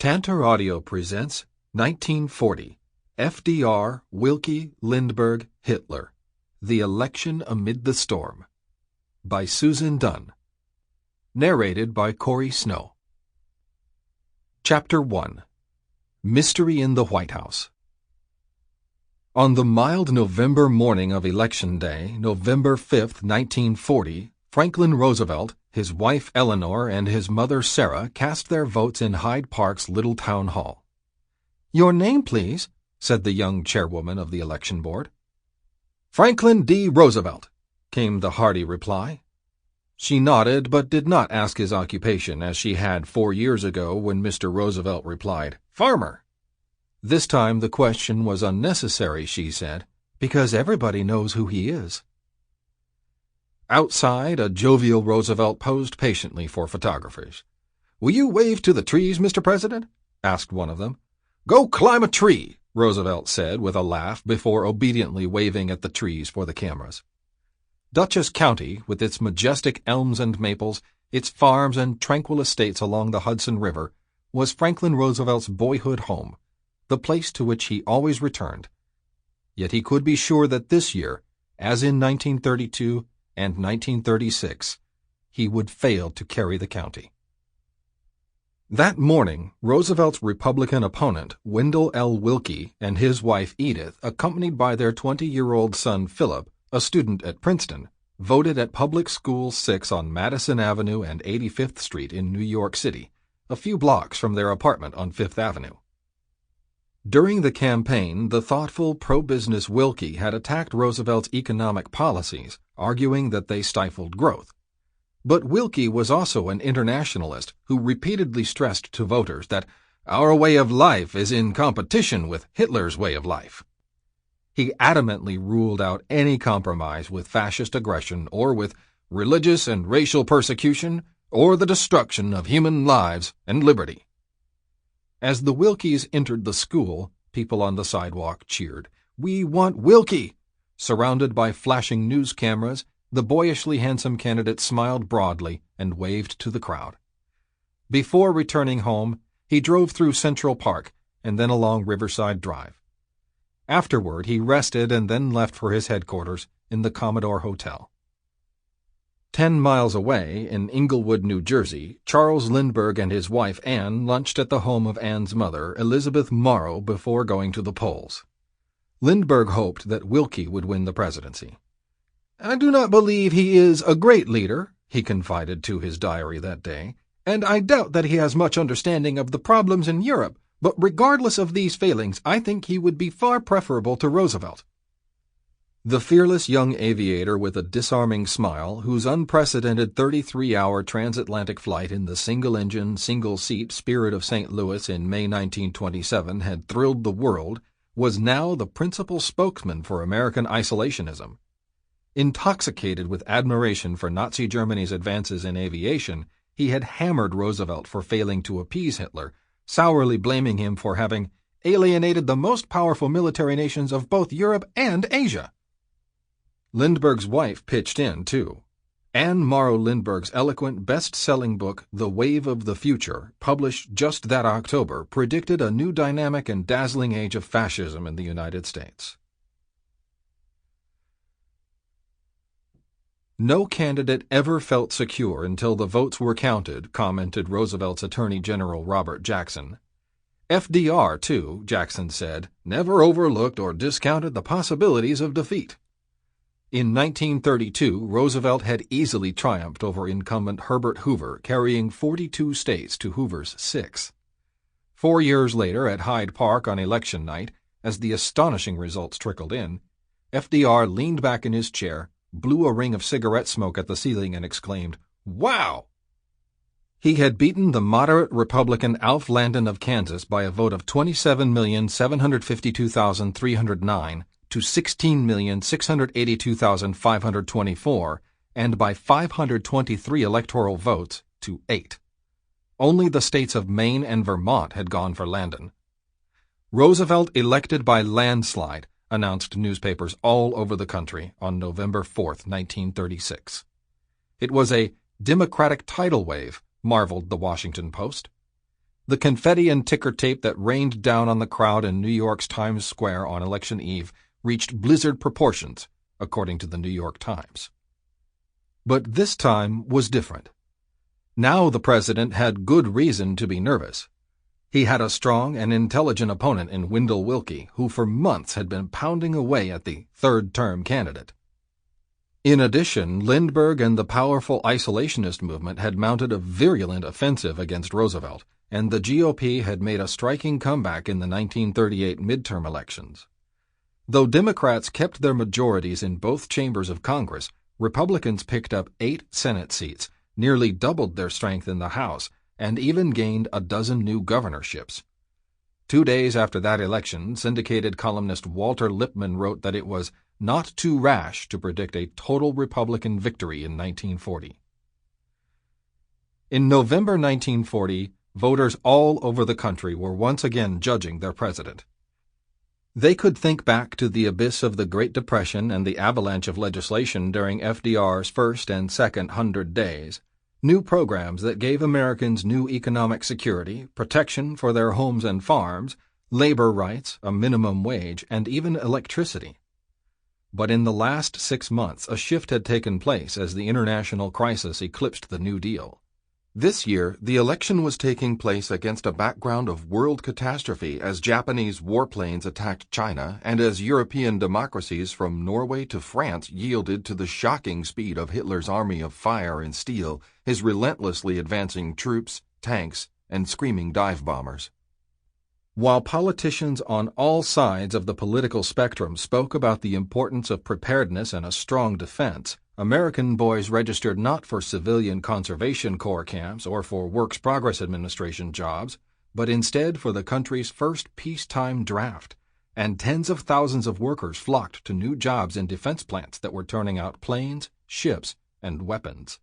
Tantor Audio presents 1940, FDR, Willkie, Lindbergh, Hitler, The Election Amid the Storm, by Susan Dunn. Narrated by Corey Snow. Chapter 1. Mystery in the White House. On the mild November morning of Election Day, November 5, 1940, Franklin Roosevelt, his wife Eleanor, and his mother Sarah cast their votes in Hyde Park's little town hall. "Your name, please," said the young chairwoman of the election board. "Franklin D. Roosevelt," came the hearty reply. She nodded, but did not ask his occupation, as she had 4 years ago when Mr. Roosevelt replied, "Farmer." This time the question was unnecessary, she said, because everybody knows who he is. Outside, a jovial Roosevelt posed patiently for photographers. "Will you wave to the trees, Mr. President?" asked one of them. "Go climb a tree," Roosevelt said with a laugh before obediently waving at the trees for the cameras. Dutchess County, with its majestic elms and maples, its farms and tranquil estates along the Hudson River, was Franklin Roosevelt's boyhood home, the place to which he always returned. Yet he could be sure that this year, as in 1932 and 1936, he would fail to carry the county. That morning, Roosevelt's Republican opponent, Wendell Willkie, and his wife Edith, accompanied by their 20-year-old son Philip, a student at Princeton, voted at Public School 6 on Madison Avenue and 85th Street in New York City, a few blocks from their apartment on Fifth Avenue. During the campaign, the thoughtful, pro-business Willkie had attacked Roosevelt's economic policies, arguing that they stifled growth. But Willkie was also an internationalist who repeatedly stressed to voters that our way of life is in competition with Hitler's way of life. He adamantly ruled out any compromise with fascist aggression or with religious and racial persecution or the destruction of human lives and liberty. As the Willkies entered the school, people on the sidewalk cheered, "We want Willkie!" Surrounded by flashing news cameras, the boyishly handsome candidate smiled broadly and waved to the crowd. Before returning home, he drove through Central Park and then along Riverside Drive. Afterward, he rested and then left for his headquarters in the Commodore Hotel. 10 miles away, in Englewood, New Jersey, Charles Lindbergh and his wife Anne lunched at the home of Anne's mother, Elizabeth Morrow, before going to the polls. Lindbergh hoped that Willkie would win the presidency. "I do not believe he is a great leader," he confided to his diary that day, "and I doubt that he has much understanding of the problems in Europe, but regardless of these failings, I think he would be far preferable to Roosevelt." The fearless young aviator with a disarming smile, whose unprecedented 33-hour transatlantic flight in the single-engine, single-seat Spirit of St. Louis in May 1927 had thrilled the world, was now the principal spokesman for American isolationism. Intoxicated with admiration for Nazi Germany's advances in aviation, he had hammered Roosevelt for failing to appease Hitler, sourly blaming him for having alienated the most powerful military nations of both Europe and Asia. Lindbergh's wife pitched in, too. Anne Morrow Lindbergh's eloquent, best-selling book, The Wave of the Future, published just that October, predicted a new dynamic and dazzling age of fascism in the United States. "No candidate ever felt secure until the votes were counted," commented Roosevelt's Attorney General Robert Jackson. "FDR, too," Jackson said, "never overlooked or discounted the possibilities of defeat." In 1932, Roosevelt had easily triumphed over incumbent Herbert Hoover, carrying 42 states to Hoover's 6. 4 years later, at Hyde Park on election night, as the astonishing results trickled in, FDR leaned back in his chair, blew a ring of cigarette smoke at the ceiling, and exclaimed, "Wow!" He had beaten the moderate Republican Alf Landon of Kansas by a vote of 27,752,309 to 16,682,524, and by 523 electoral votes to 8. Only the states of Maine and Vermont had gone for Landon. "Roosevelt elected by landslide," announced newspapers all over the country on November 4, 1936. It was a Democratic tidal wave, marveled the Washington Post. The confetti and ticker tape that rained down on the crowd in New York's Times Square on election eve reached blizzard proportions, according to the New York Times. But this time was different. Now the president had good reason to be nervous. He had a strong and intelligent opponent in Wendell Willkie, who for months had been pounding away at the third-term candidate. In addition, Lindbergh and the powerful isolationist movement had mounted a virulent offensive against Roosevelt, and the GOP had made a striking comeback in the 1938 midterm elections. Though Democrats kept their majorities in both chambers of Congress, Republicans picked up 8 Senate seats, nearly doubled their strength in the House, and even gained a dozen new governorships. 2 days after that election, syndicated columnist Walter Lippmann wrote that it was not too rash to predict a total Republican victory in 1940. In November 1940, voters all over the country were once again judging their president. They could think back to the abyss of the Great Depression and the avalanche of legislation during FDR's first and second 100 days, new programs that gave Americans new economic security, protection for their homes and farms, labor rights, a minimum wage, and even electricity. But in the last 6 months, a shift had taken place as the international crisis eclipsed the New Deal. This year, the election was taking place against a background of world catastrophe as Japanese warplanes attacked China and as European democracies from Norway to France yielded to the shocking speed of Hitler's army of fire and steel, his relentlessly advancing troops, tanks, and screaming dive bombers. While politicians on all sides of the political spectrum spoke about the importance of preparedness and a strong defense, American boys registered not for civilian conservation corps camps or for Works Progress Administration jobs, but instead for the country's first peacetime draft, and tens of thousands of workers flocked to new jobs in defense plants that were turning out planes, ships, and weapons.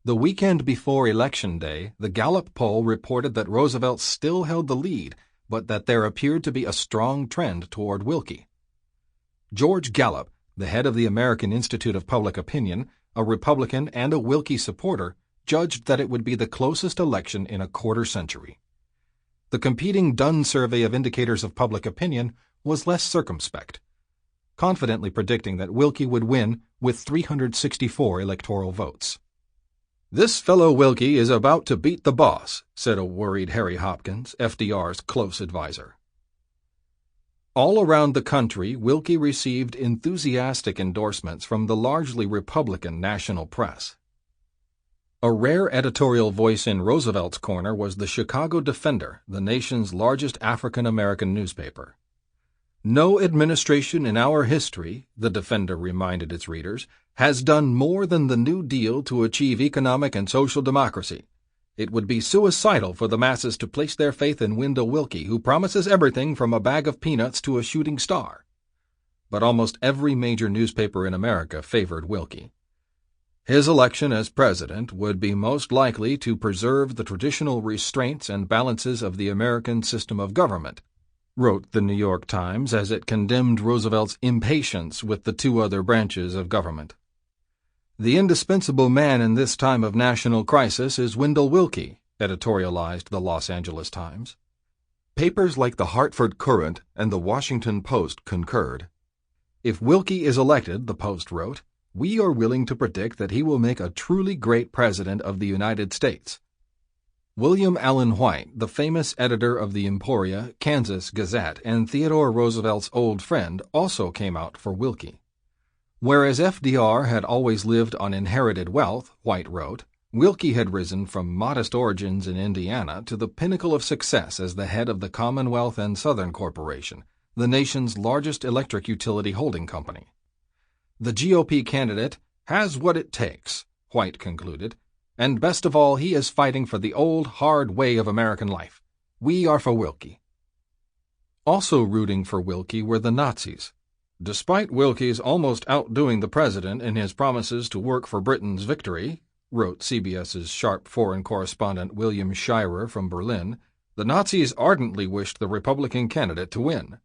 The weekend before Election Day, the Gallup poll reported that Roosevelt still held the lead, but that there appeared to be a strong trend toward Willkie. George Gallup, the head of the American Institute of Public Opinion, a Republican and a Willkie supporter, judged that it would be the closest election in a quarter century. The competing Dunn survey of indicators of public opinion was less circumspect, confidently predicting that Willkie would win with 364 electoral votes. "This fellow Willkie is about to beat the boss," said a worried Harry Hopkins, FDR's close advisor. All around the country, Willkie received enthusiastic endorsements from the largely Republican national press. A rare editorial voice in Roosevelt's corner was the Chicago Defender, the nation's largest African-American newspaper. "No administration in our history," the Defender reminded its readers, "has done more than the New Deal to achieve economic and social democracy. It would be suicidal for the masses to place their faith in Wendell Willkie, who promises everything from a bag of peanuts to a shooting star." But almost every major newspaper in America favored Willkie. His election as president would be most likely to preserve the traditional restraints and balances of the American system of government, wrote the New York Times as it condemned Roosevelt's impatience with the 2 other branches of government. "The indispensable man in this time of national crisis is Wendell Willkie," editorialized the Los Angeles Times. Papers like the Hartford Courant and the Washington Post concurred. "If Willkie is elected," the Post wrote, "we are willing to predict that he will make a truly great president of the United States." William Allen White, the famous editor of the Emporia, Kansas Gazette, and Theodore Roosevelt's old friend, also came out for Willkie. Whereas FDR had always lived on inherited wealth, White wrote, Willkie had risen from modest origins in Indiana to the pinnacle of success as the head of the Commonwealth and Southern Corporation, the nation's largest electric utility holding company. "The GOP candidate has what it takes," White concluded, "and best of all, he is fighting for the old, hard way of American life. We are for Willkie." Also rooting for Willkie were the Nazis. "Despite Willkie's almost outdoing the president in his promises to work for Britain's victory," wrote CBS's sharp foreign correspondent William Shirer from Berlin, "the Nazis ardently wished the Republican candidate to win."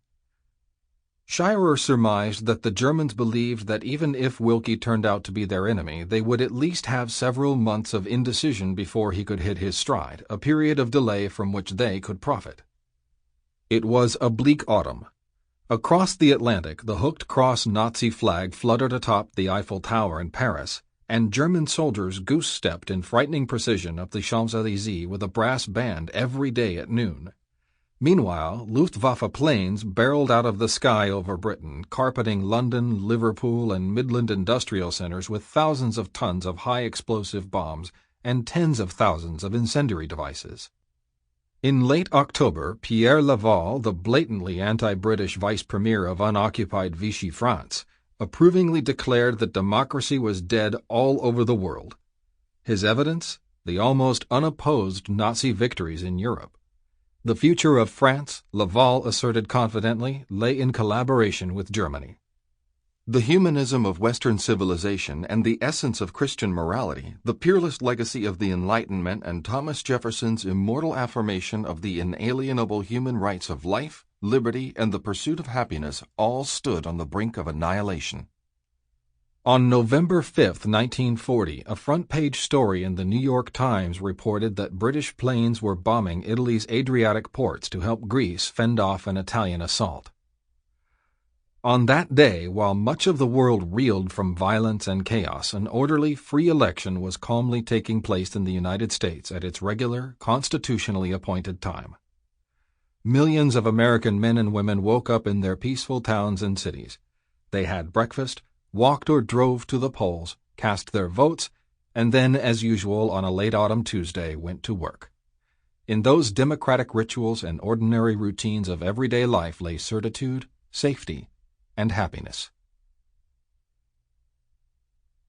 Shirer surmised that the Germans believed that even if Willkie turned out to be their enemy, they would at least have several months of indecision before he could hit his stride, a period of delay from which they could profit. It was a bleak autumn. Across the Atlantic, the hooked cross Nazi flag fluttered atop the Eiffel Tower in Paris, and German soldiers goose-stepped in frightening precision up the Champs-Élysées with a brass band every day at noon. Meanwhile, Luftwaffe planes barreled out of the sky over Britain, carpeting London, Liverpool, and Midland industrial centers with thousands of tons of high-explosive bombs and tens of thousands of incendiary devices. In late October, Pierre Laval, the blatantly anti-British vice premier of unoccupied Vichy France, approvingly declared that democracy was dead all over the world. His evidence? The almost unopposed Nazi victories in Europe. The future of France, Laval asserted confidently, lay in collaboration with Germany. The humanism of Western civilization and the essence of Christian morality, the peerless legacy of the Enlightenment and Thomas Jefferson's immortal affirmation of the inalienable human rights of life, liberty, and the pursuit of happiness all stood on the brink of annihilation. On November 5, 1940, a front-page story in the New York Times reported that British planes were bombing Italy's Adriatic ports to help Greece fend off an Italian assault. On that day, while much of the world reeled from violence and chaos, an orderly, free election was calmly taking place in the United States at its regular, constitutionally appointed time. Millions of American men and women woke up in their peaceful towns and cities. They had breakfast, walked or drove to the polls, cast their votes, and then, as usual on a late autumn Tuesday, went to work. In those democratic rituals and ordinary routines of everyday life lay certitude, safety, and happiness.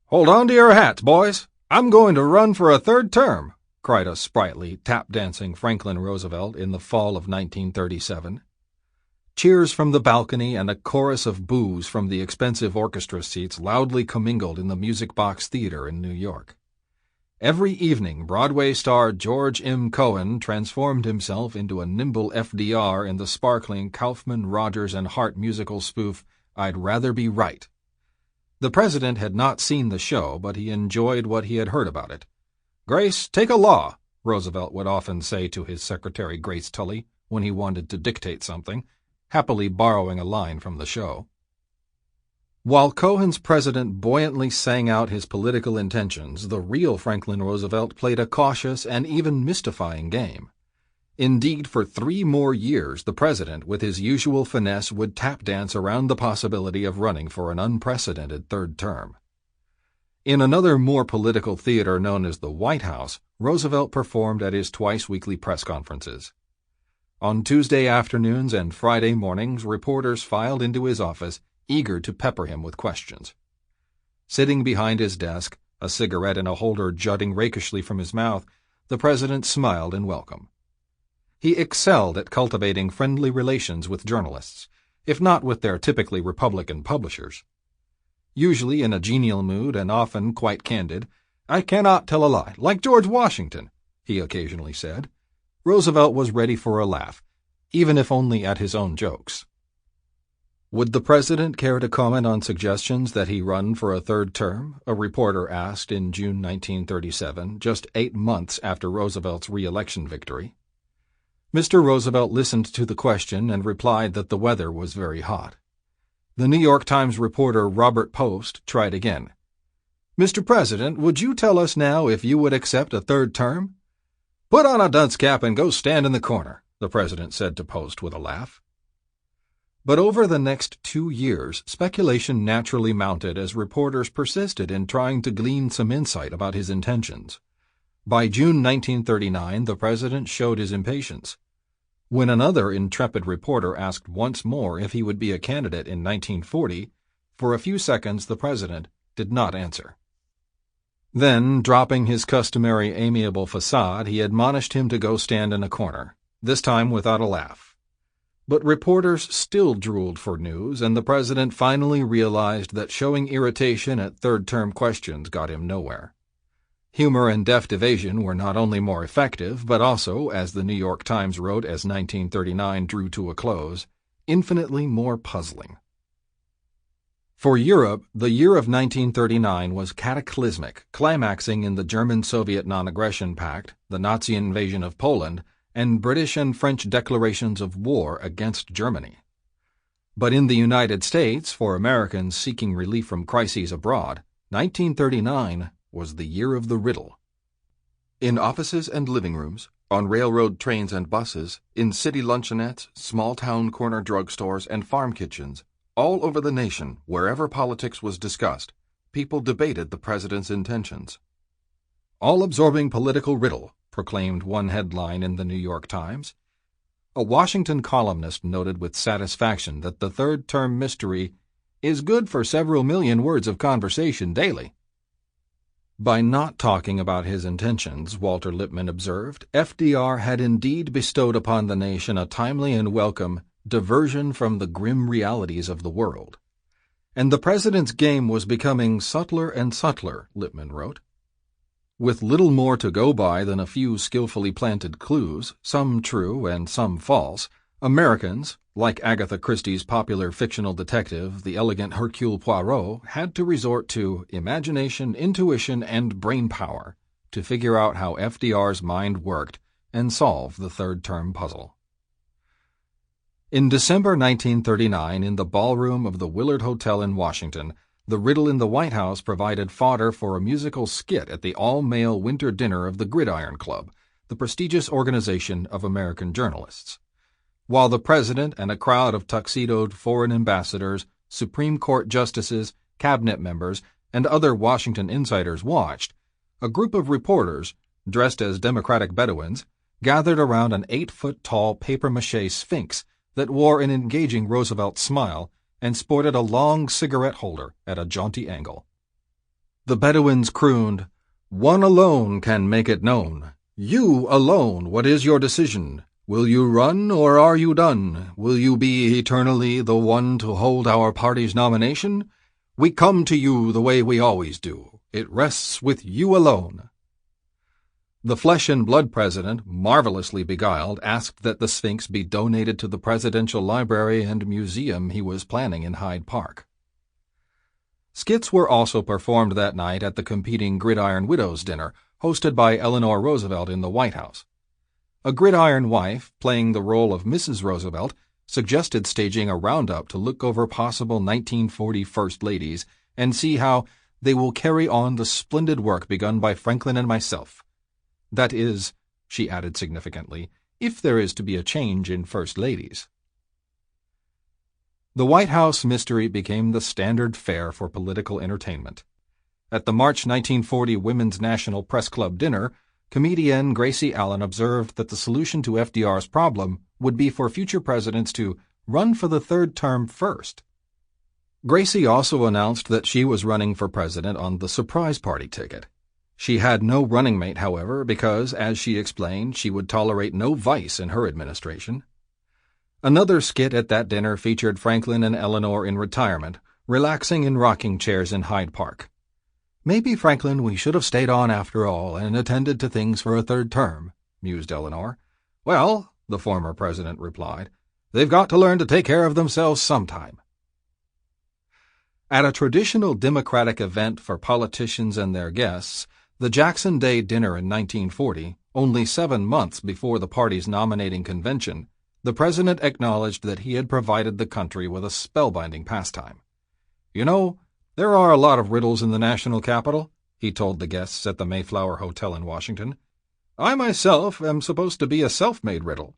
"Hold on to your hats, boys! I'm going to run for a third term!" cried a sprightly, tap-dancing Franklin Roosevelt in the fall of 1937. Cheers from the balcony and a chorus of boos from the expensive orchestra seats loudly commingled in the Music Box Theater in New York. Every evening, Broadway star George M. Cohan transformed himself into a nimble FDR in the sparkling Kaufman, Rogers, and Hart musical spoof, "I'd Rather Be Right." The president had not seen the show, but he enjoyed what he had heard about it. "Grace, take a law," Roosevelt would often say to his secretary Grace Tully when he wanted to dictate something, happily borrowing a line from the show. While Cohen's president buoyantly sang out his political intentions, the real Franklin Roosevelt played a cautious and even mystifying game. Indeed, for 3 more years, the president, with his usual finesse, would tap-dance around the possibility of running for an unprecedented third term. In another more political theater known as the White House, Roosevelt performed at his twice-weekly press conferences. On Tuesday afternoons and Friday mornings, reporters filed into his office, eager to pepper him with questions. Sitting behind his desk, a cigarette in a holder jutting rakishly from his mouth, the president smiled in welcome. He excelled at cultivating friendly relations with journalists, if not with their typically Republican publishers. Usually in a genial mood and often quite candid, "I cannot tell a lie, like George Washington," he occasionally said. Roosevelt was ready for a laugh, even if only at his own jokes. Would the president care to comment on suggestions that he run for a third term? A reporter asked in June 1937, just 8 months after Roosevelt's re-election victory. Mr. Roosevelt listened to the question and replied that the weather was very hot. The New York Times reporter Robert Post tried again. "Mr. President, would you tell us now if you would accept a third term?" "Put on a dunce cap and go stand in the corner," the president said to Post with a laugh. But over the next 2 years, speculation naturally mounted as reporters persisted in trying to glean some insight about his intentions. By June 1939, the president showed his impatience. When another intrepid reporter asked once more if he would be a candidate in 1940, for a few seconds the president did not answer. Then, dropping his customary amiable facade, he admonished him to go stand in a corner, this time without a laugh. But reporters still drooled for news, and the president finally realized that showing irritation at third-term questions got him nowhere. Humor and deft evasion were not only more effective, but also, as the New York Times wrote as 1939 drew to a close, infinitely more puzzling. For Europe, the year of 1939 was cataclysmic, climaxing in the German-Soviet non-aggression pact, the Nazi invasion of Poland, and British and French declarations of war against Germany. But in the United States, for Americans seeking relief from crises abroad, 1939 was the year of the riddle. In offices and living rooms, on railroad trains and buses, in city luncheonettes, small-town corner drugstores, and farm kitchens, all over the nation, wherever politics was discussed, people debated the president's intentions. "All-absorbing political riddle," proclaimed one headline in the New York Times. A Washington columnist noted with satisfaction that the third-term mystery is good for several million words of conversation daily. By not talking about his intentions, Walter Lippmann observed, FDR had indeed bestowed upon the nation a timely and welcome diversion from the grim realities of the world. And the president's game was becoming subtler and subtler, Lippmann wrote. With little more to go by than a few skillfully planted clues, some true and some false, Americans, like Agatha Christie's popular fictional detective, the elegant Hercule Poirot, had to resort to imagination, intuition, and brain power to figure out how FDR's mind worked and solve the third-term puzzle. In December 1939, in the ballroom of the Willard Hotel in Washington, the riddle in the White House provided fodder for a musical skit at the all-male winter dinner of the Gridiron Club, the prestigious organization of American journalists. While the president and a crowd of tuxedoed foreign ambassadors, Supreme Court justices, cabinet members, and other Washington insiders watched, a group of reporters, dressed as Democratic Bedouins, gathered around an 8-foot-tall papier-mâché sphinx that wore an engaging Roosevelt smile and sported a long cigarette holder at a jaunty angle. The Bedouins crooned, "One alone can make it known. You alone, what is your decision? Will you run, or are you done? Will you be eternally the one to hold our party's nomination? We come to you the way we always do. It rests with you alone." The flesh-and-blood president, marvelously beguiled, asked that the Sphinx be donated to the presidential library and museum he was planning in Hyde Park. Skits were also performed that night at the competing Gridiron Widows' dinner, hosted by Eleanor Roosevelt in the White House. A gridiron wife, playing the role of Mrs. Roosevelt, suggested staging a roundup to look over possible 1940 First Ladies and see how they will carry on the splendid work begun by Franklin and myself. That is, she added significantly, if there is to be a change in First Ladies. The White House mystery became the standard fare for political entertainment. At the March 1940 Women's National Press Club dinner, comedienne Gracie Allen observed that the solution to FDR's problem would be for future presidents to run for the third term first. Gracie also announced that she was running for president on the surprise party ticket. She had no running mate, however, because, as she explained, she would tolerate no vice in her administration. Another skit at that dinner featured Franklin and Eleanor in retirement, relaxing in rocking chairs in Hyde Park. "Maybe, Franklin, we should have stayed on after all and attended to things for a third term," mused Eleanor. "Well," the former president replied, "they've got to learn to take care of themselves sometime." At a traditional Democratic event for politicians and their guests, the Jackson Day dinner in 1940, only 7 months before the party's nominating convention, the president acknowledged that he had provided the country with a spellbinding pastime. "You know, there are a lot of riddles in the national capital," he told the guests at the Mayflower Hotel in Washington. "I myself am supposed to be a self-made riddle."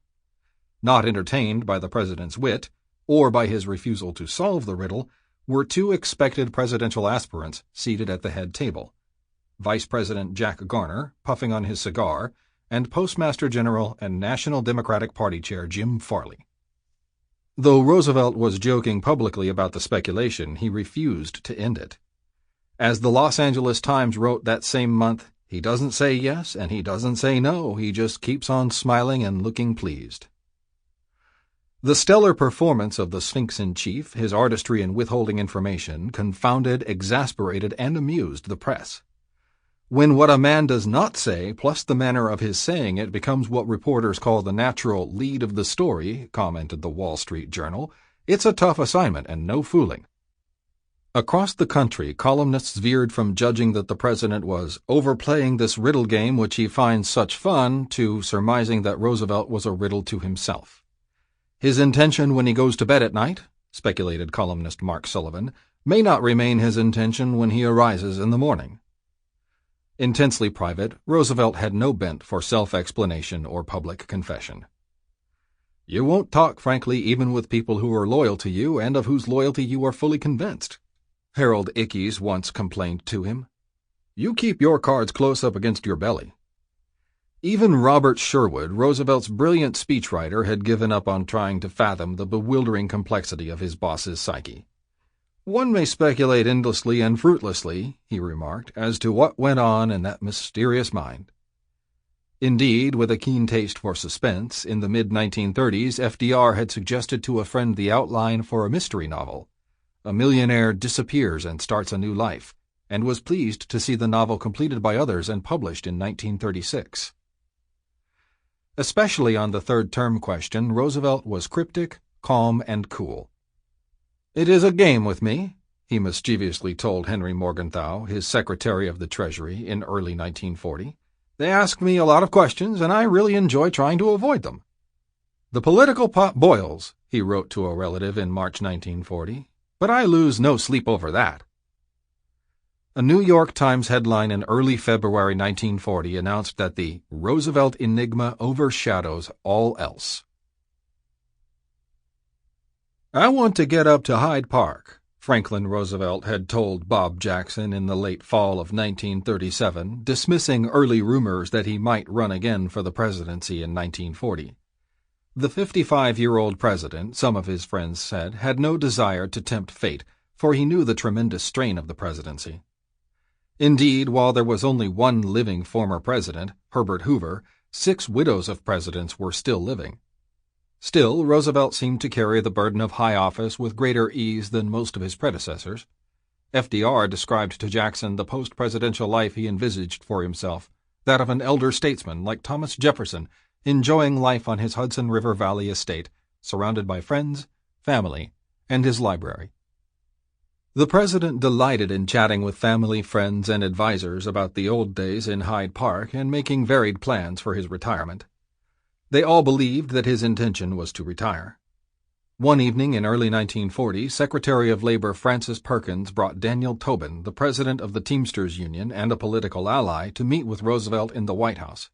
Not entertained by the president's wit, or by his refusal to solve the riddle, were 2 expected presidential aspirants seated at the head table. Vice President Jack Garner, puffing on his cigar, and Postmaster General and National Democratic Party Chair Jim Farley. Though Roosevelt was joking publicly about the speculation, he refused to end it. As the Los Angeles Times wrote that same month, "He doesn't say yes and he doesn't say no, he just keeps on smiling and looking pleased." The stellar performance of the Sphinx-in-Chief, his artistry in withholding information, confounded, exasperated, and amused the press. When what a man does not say, plus the manner of his saying it, becomes what reporters call the natural lead of the story, commented the Wall Street Journal, it's a tough assignment and no fooling. Across the country, columnists veered from judging that the president was overplaying this riddle game which he finds such fun to surmising that Roosevelt was a riddle to himself. His intention when he goes to bed at night, speculated columnist Mark Sullivan, may not remain his intention when he arises in the morning. Intensely private, Roosevelt had no bent for self-explanation or public confession. You won't talk frankly even with people who are loyal to you and of whose loyalty you are fully convinced, Harold Ickes once complained to him. You keep your cards close up against your belly. Even Robert Sherwood, Roosevelt's brilliant speechwriter, had given up on trying to fathom the bewildering complexity of his boss's psyche. One may speculate endlessly and fruitlessly, he remarked, as to what went on in that mysterious mind. Indeed, with a keen taste for suspense, in the mid-1930s FDR had suggested to a friend the outline for a mystery novel. A millionaire disappears and starts a new life, and was pleased to see the novel completed by others and published in 1936. Especially on the third-term question, Roosevelt was cryptic, calm, and cool. "It is a game with me," he mischievously told Henry Morgenthau, his Secretary of the Treasury, in early 1940. "They ask me a lot of questions, and I really enjoy trying to avoid them." "The political pot boils," he wrote to a relative in March 1940. "But I lose no sleep over that." A New York Times headline in early February 1940 announced that the Roosevelt enigma overshadows all else. "I want to get up to Hyde Park," Franklin Roosevelt had told Bob Jackson in the late fall of 1937, dismissing early rumors that he might run again for the presidency in 1940. The 55-year-old president, some of his friends said, had no desire to tempt fate, for he knew the tremendous strain of the presidency. Indeed, while there was only one living former president, Herbert Hoover, 6 widows of presidents were still living. Still, Roosevelt seemed to carry the burden of high office with greater ease than most of his predecessors. FDR described to Jackson the post-presidential life he envisaged for himself, that of an elder statesman like Thomas Jefferson, enjoying life on his Hudson River Valley estate, surrounded by friends, family, and his library. The president delighted in chatting with family, friends, and advisers about the old days in Hyde Park and making varied plans for his retirement. They all believed that his intention was to retire. One evening in early 1940, Secretary of Labor Francis Perkins brought Daniel Tobin, the president of the Teamsters Union and a political ally, to meet with Roosevelt in the White House.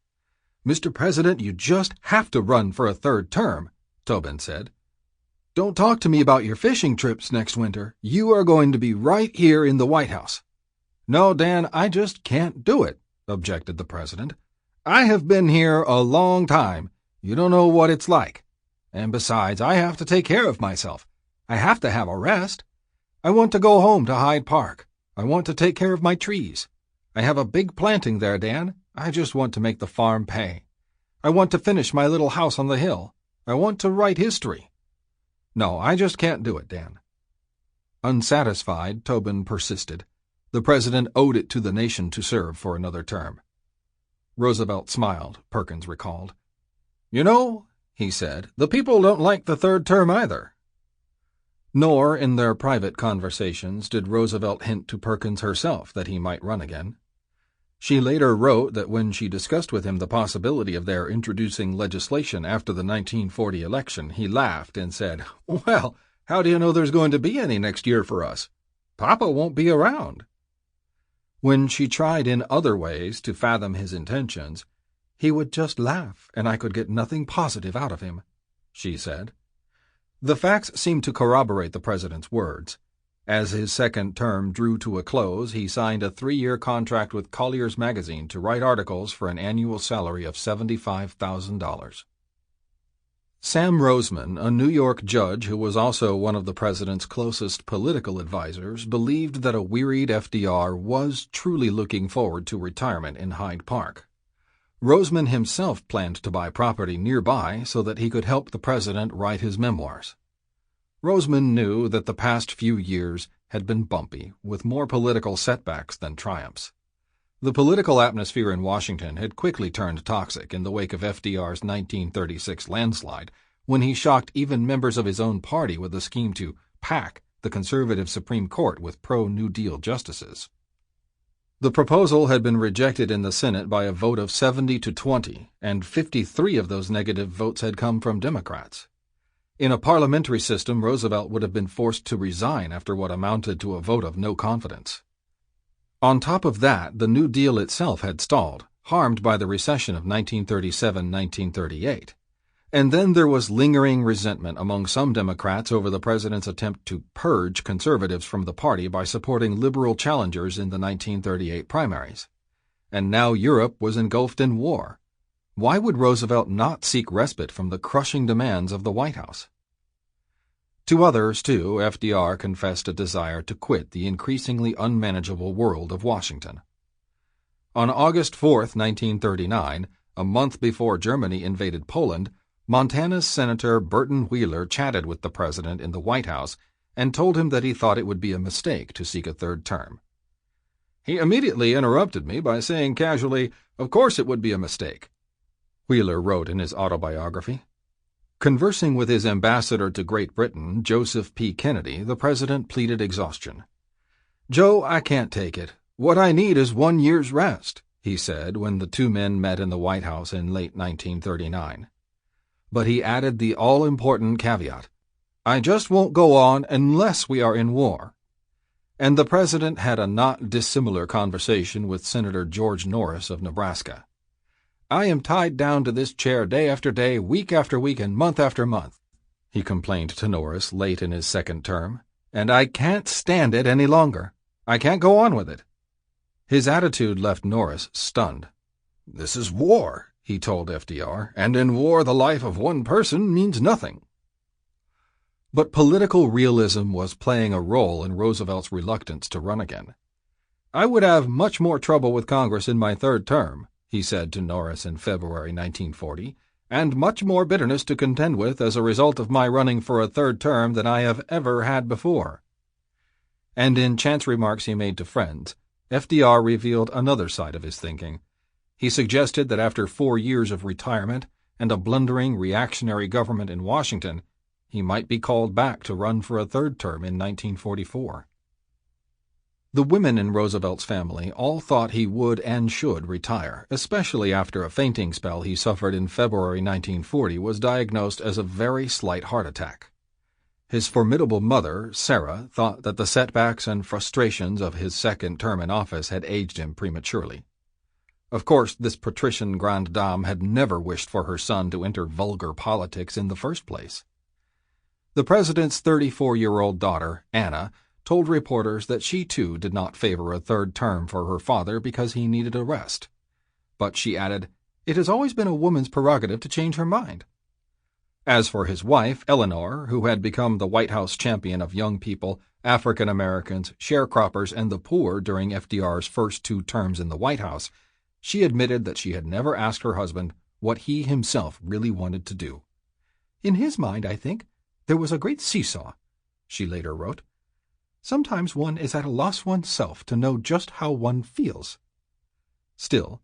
"Mr. President, you just have to run for a third term," Tobin said. "Don't talk to me about your fishing trips next winter. You are going to be right here in the White House." "No, Dan, I just can't do it," objected the president. "I have been here a long time. You don't know what it's like. And besides, I have to take care of myself. I have to have a rest. I want to go home to Hyde Park. I want to take care of my trees. I have a big planting there, Dan. I just want to make the farm pay. I want to finish my little house on the hill. I want to write history. No, I just can't do it, Dan." Unsatisfied, Tobin persisted. The president owed it to the nation to serve for another term. Roosevelt smiled, Perkins recalled. "You know," he said, "the people don't like the third term either." Nor, in their private conversations, did Roosevelt hint to Perkins herself that he might run again. She later wrote that when she discussed with him the possibility of their introducing legislation after the 1940 election, he laughed and said, "Well, how do you know there's going to be any next year for us? Papa won't be around." When she tried in other ways to fathom his intentions, "He would just laugh, and I could get nothing positive out of him," she said. The facts seemed to corroborate the president's words. As his second term drew to a close, he signed a 3-year contract with Collier's magazine to write articles for an annual salary of $75,000. Sam Roseman, a New York judge who was also one of the president's closest political advisers, believed that a wearied FDR was truly looking forward to retirement in Hyde Park. Roseman himself planned to buy property nearby so that he could help the president write his memoirs. Roseman knew that the past few years had been bumpy, with more political setbacks than triumphs. The political atmosphere in Washington had quickly turned toxic in the wake of FDR's 1936 landslide, when he shocked even members of his own party with a scheme to pack the conservative Supreme Court with pro-New Deal justices. The proposal had been rejected in the Senate by a vote of 70-20, and 53 of those negative votes had come from Democrats. In a parliamentary system, Roosevelt would have been forced to resign after what amounted to a vote of no confidence. On top of that, the New Deal itself had stalled, harmed by the recession of 1937-1938. And then there was lingering resentment among some Democrats over the president's attempt to purge conservatives from the party by supporting liberal challengers in the 1938 primaries. And now Europe was engulfed in war. Why would Roosevelt not seek respite from the crushing demands of the White House? To others, too, FDR confessed a desire to quit the increasingly unmanageable world of Washington. On August 4, 1939, a month before Germany invaded Poland, Montana's Senator Burton Wheeler chatted with the president in the White House and told him that he thought it would be a mistake to seek a third term. He immediately interrupted me by saying casually, "Of course it would be a mistake," Wheeler wrote in his autobiography. Conversing with his ambassador to Great Britain, Joseph P. Kennedy, the president pleaded exhaustion. "Joe, I can't take it. What I need is 1 year's rest," he said when the two men met in the White House in late 1939. But he added the all-important caveat, "I just won't go on unless we are in war." And the president had a not dissimilar conversation with Senator George Norris of Nebraska. "I am tied down to this chair day after day, week after week, and month after month," he complained to Norris late in his second term, "and I can't stand it any longer. I can't go on with it." His attitude left Norris stunned. "This is war," he told FDR, "and in war the life of one person means nothing." But political realism was playing a role in Roosevelt's reluctance to run again. "I would have much more trouble with Congress in my third term," he said to Norris in February 1940, "and much more bitterness to contend with as a result of my running for a third term than I have ever had before." And in chance remarks he made to friends, FDR revealed another side of his thinking. He suggested that after 4 years of retirement and a blundering reactionary government in Washington, he might be called back to run for a third term in 1944. The women in Roosevelt's family all thought he would and should retire, especially after a fainting spell he suffered in February 1940 was diagnosed as a very slight heart attack. His formidable mother, Sarah, thought that the setbacks and frustrations of his second term in office had aged him prematurely. Of course, this patrician grande dame had never wished for her son to enter vulgar politics in the first place. The president's 34-year-old daughter, Anna, told reporters that she too did not favor a third term for her father because he needed a rest. But she added, "It has always been a woman's prerogative to change her mind." As for his wife, Eleanor, who had become the White House champion of young people, African Americans, sharecroppers, and the poor during FDR's first 2 terms in the White House, she admitted that she had never asked her husband what he himself really wanted to do. "In his mind, I think, there was a great seesaw," she later wrote. "Sometimes one is at a loss oneself to know just how one feels." Still,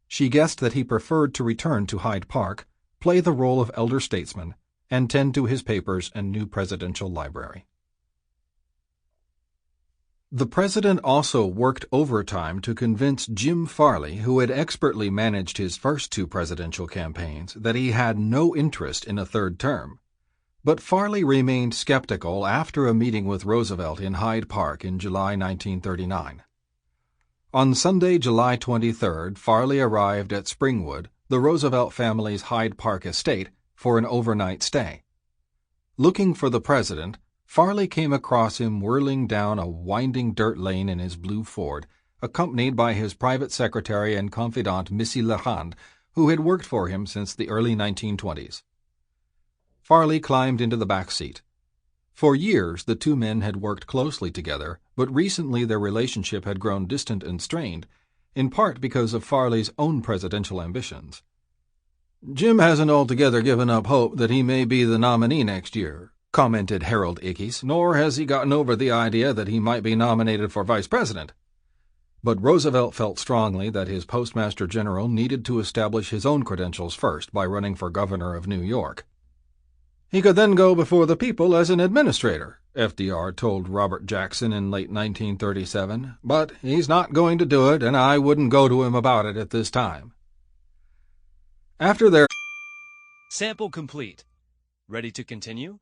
she guessed that he preferred to return to Hyde Park, play the role of elder statesman, and tend to his papers and new presidential library. The president also worked overtime to convince Jim Farley, who had expertly managed his first 2 presidential campaigns, that he had no interest in a third term. But Farley remained skeptical after a meeting with Roosevelt in Hyde Park in July 1939. On Sunday, July 23rd, Farley arrived at Springwood, the Roosevelt family's Hyde Park estate, for an overnight stay. Looking for the president, Farley came across him whirling down a winding dirt lane in his blue Ford, accompanied by his private secretary and confidant Missy LeHand, who had worked for him since the early 1920s. Farley climbed into the back seat. For years the 2 men had worked closely together, but recently their relationship had grown distant and strained, in part because of Farley's own presidential ambitions. "Jim hasn't altogether given up hope that he may be the nominee next year," commented Harold Ickes, "nor has he gotten over the idea that he might be nominated for vice president." But Roosevelt felt strongly that his postmaster general needed to establish his own credentials first by running for governor of New York. "He could then go before the people as an administrator, FDR told Robert Jackson in late 1937, but he's not going to do it, and I wouldn't go to him about it at this time. After their Sample complete. Ready to continue?